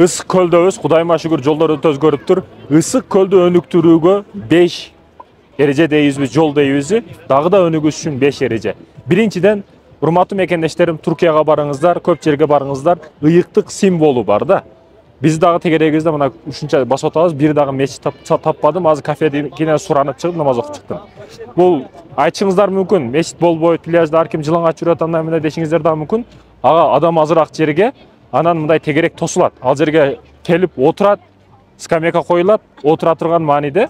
Ысык көлдөбүз, Кудайыма шүгүр жолдор өтө өзгөрүп тур. Ысык көлдү өнүктүрүүгө 5 эреже дейбиз, жол дейбиз. Дагы да өнүгүш үчүн 5 эреже. Биринчиден, урматтуу мекендештерим, Туркияга барыңыздар, көп жерге барыңыздар, ыйыктык символу бар да. Биз дагы тегерегибизде мына ушунча басып атабыз, бир дагы мечит таппадым. Азыр кафеде кенен суранып чыгып намаз окуп чыктым. Бул айтышыңыздар мүмкүн, мечит болбойт, пляжда ар ким жылаңач жүрөт, андай мындай дешиңиздер да мүмкүн. Ага адам азыраак жерге анан мындай тегерек тосулат. Ал жерге келип отурат, скамейка коюлат, отура турган мааниде,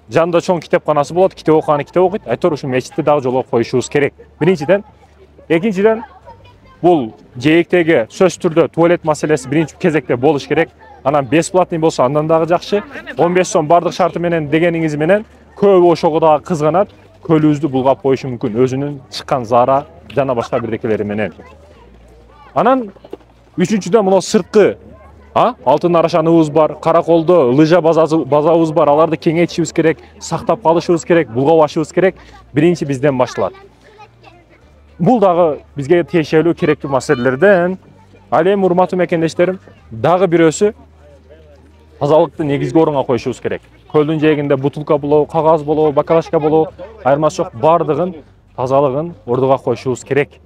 жанында чоң китепканасы болот, китеп окуганы китеп окуйт. Айтор ушу мечитти дагы жолго коюшубуз керек. Биринчиден, экинчиден, бул жээктеги сөзсүз түрдө туалет маселеси биринчи кезекте болуш керек. Анан бесплатный болсо андан дагы жакшы. 15 сом бардык шарты менен дегениңиз менен көбү ошого дагы кызганат, көлүбүздү булгап коюшу мүмкүн, өзүнүн чыккан зара жана башка бирдекелери менен. Анан үчүнчүдөн мына сырткы алтын арашаныбыз бар, караколдо лыжа базабыз бар, аларды кеңейтишибиз керек, сактап калышыбыз керек, булгабашыбыз керек. Биринчи бизден башталат. Бул дагы бизге тиешелүү керектүү маселелерден. Ал эми урматтуу мекендештерим, дагы бирөөсү тазалыкты негизги орунга коюшубуз керек. Көлдүн жээгинде бутылка болобу, кагаз болобу, бакалашка болобу, айырмасы жок, бардыгын тазалыгын ордуга коюшубуз керек.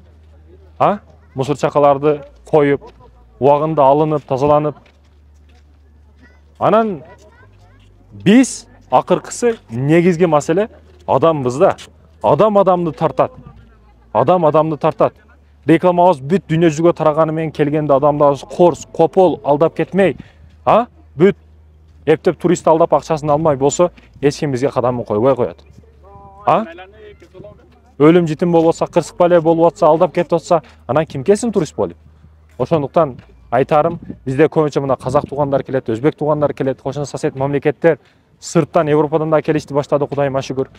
Мусор чакаларды коюп, убагында алынып, тазаланып. Анан биз акыркысы негизги маселе адамбыз да. Адам адамды тартат. Адам адамды тартат. Рекламабыз бүт дүйнө жүзүгө тараганы менен келгенде адамдарыбыз корс, копол, алдап кетмей, бүт эптеп турист алдап акчасын алмай болсо, эч ким бизге кадамын койбой коет. Өлүм житим болуп атса, кырсык бале болуп атса, алдап кетип атса, анан ким келсин турист болуп? Ошондуктан айтарым, бизде көбүнчө мына казак туугандар келет, өзбек туугандар келет, кошуна сосед мамлекеттер, сырттан Европадан да келишти баштады, Кудайыма шүгүр.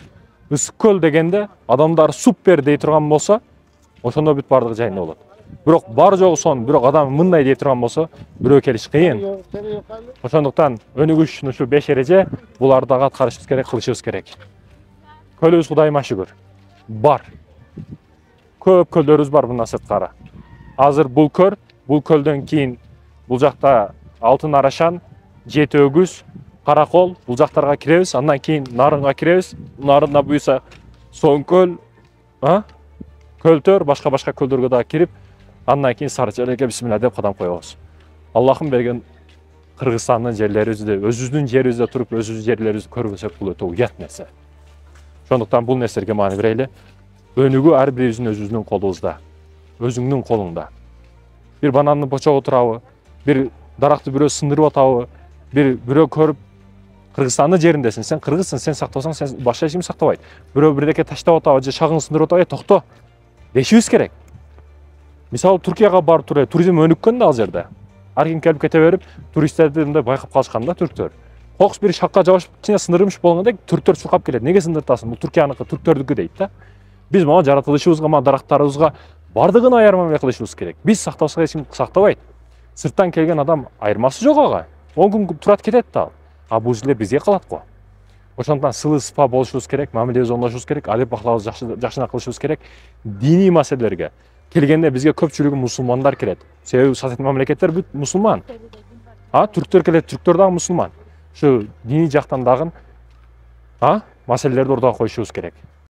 Ысык көл дегенде адамдар супер дей турган болсо, ошондо бүт бардыгы жайында болот. Бирок бар жогу сон, бирок адам мындай дей турган болсо, бирөө келиш кыйын. Ошондуктан өнүгүш ушу 5 эреже, буларды дагы аткарышыбыз керек, кылышыбыз керек. Көлүбүз Кудайыма шүгүр бар. Көп көлдөрүбүз бар мындан сырткары. Азыр бул көлдөн кийин бул жакта Алтын Арашан, Жети Өгүз, Каракол, бул жактарга киребиз, андан кийин Нарынга киребиз. Нарында буюрса Соңкөл, Көлтөр, башка көлдөргө дагы кирип, андан кийин Сарычелекке бисмилла деп кадам коебуз. Аллахым берген Кыргызстандын жерлерибизде, өзүбүздүн жерибизде туруп, өзүбүздүн жерлерибизди көрбөсөк, бул өтө уят нерсе. Ошондуктан бул нерселерге маани берели. Өнүгүү ар бирибиздин өзүбүздүн колубузда, өзүңдүн колуңда. Бир банандын почогу турабы, бир даракты бирөө сындырып атабы, бирөө көрүп, Кыргызстандын жериндесиң, сен кыргызсың, сен сактасаң, сен башка эч ким сактабайт. Бирөө бирдеке таштап атабы, же шагың сындырып атабы, токто. Дешибиз керек. Мисалы Туркияга барып туруп, туризм өнүккөн да ал жерде. Ар ким келип кете берип, туристтерди мындай байкап калышкан да түрктөр. Кокус бир шакка жабышып, кичине сындырмыш болгондо түрктөр чуркап келет. Неге сындыртасың? Бул Туркияныкы, түрктөрдүкү дейт да. Биз мага жаратылышыбызга, мага дарактарыбызга бардыгын айырмамай кылышыбыз керек. Биз сактабасак эч ким сактабайт. Сырттан келген адам айырмасы жок ага. 10 күн турат кетет да. Бул жерде бизге калат го. Ошондуктан сылы сыпа болушубуз керек, мамилебиз оңдошубуз керек, алып бакылабызды жакшына кылышыбыз керек. Диний маселелерге келгенде бизге көпчүлүгү мусулмандар келет. Себеби сосед мамлекеттер бүт мусулман. Түрктөр келет, түрктөр дагы мусулман. Ушу диний жактан дагы маселелерди ордуга коюшубуз керек.